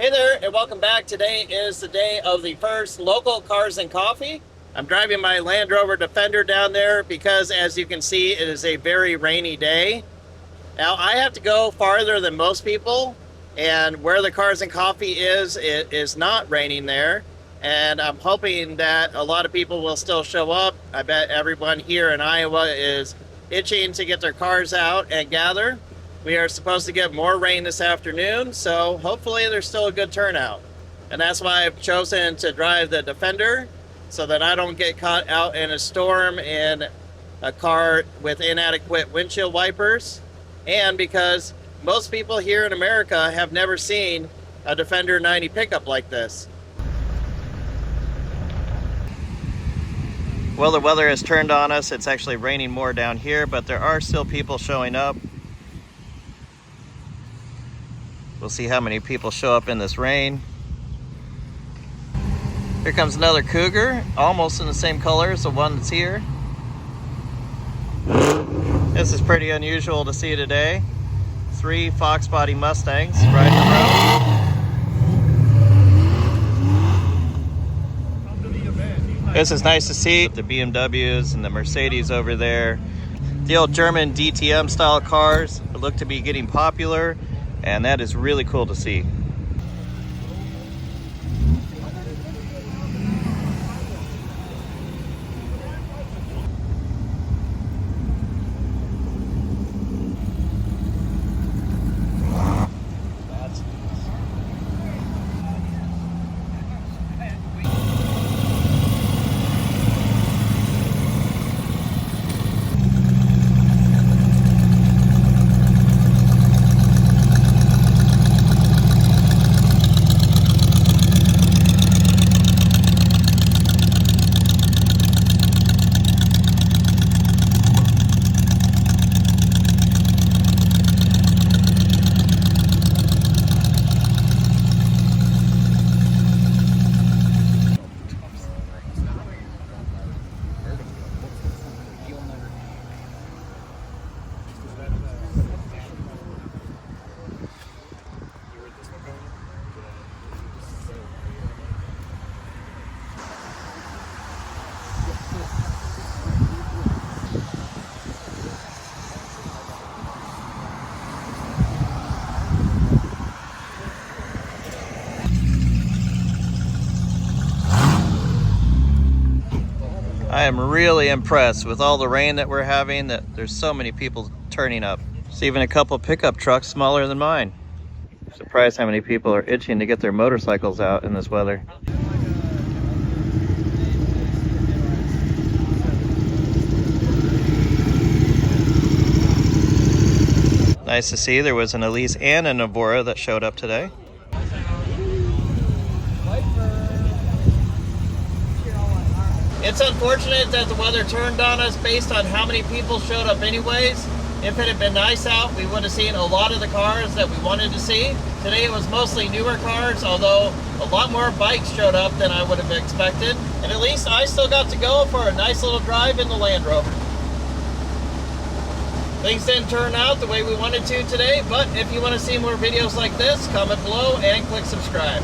Hey there, and welcome back. Today is the day of the first local Cars and Coffee. I'm driving my Land Rover Defender down there because, as you can see, it is a very rainy day. Now, I have to go farther than most people, and where the Cars and Coffee is, it is not raining there. And I'm hoping that a lot of people will still show up. I bet everyone here in Iowa is itching to get their cars out and gather. We are supposed to get more rain this afternoon, so hopefully there's still a good turnout. And that's why I've chosen to drive the Defender, so that I don't get caught out in a storm in a car with inadequate windshield wipers, and because most people here in America have never seen a Defender 90 pickup like this. Well, the weather has turned on us. It's actually raining more down here, but there are still people showing up. We'll see how many people show up in this rain. Here comes another Cougar, almost in the same color as the one that's here. This is pretty unusual to see today. 3 Fox body Mustangs riding around. This is nice to see the BMWs and the Mercedes over there. The old German DTM style cars look to be getting popular, and that is really cool to see. I am really impressed with all the rain that we're having, that there's so many people turning up. There's even a couple pickup trucks smaller than mine. I'm surprised how many people are itching to get their motorcycles out in this weather. Nice to see there was an Elise and a Navora that showed up today. It's unfortunate that the weather turned on us based on how many people showed up anyways. If it had been nice out, we would have seen a lot of the cars that we wanted to see. Today it was mostly newer cars, although a lot more bikes showed up than I would have expected. And at least I still got to go for a nice little drive in the Land Rover. Things didn't turn out the way we wanted to today, but if you want to see more videos like this, comment below and click subscribe.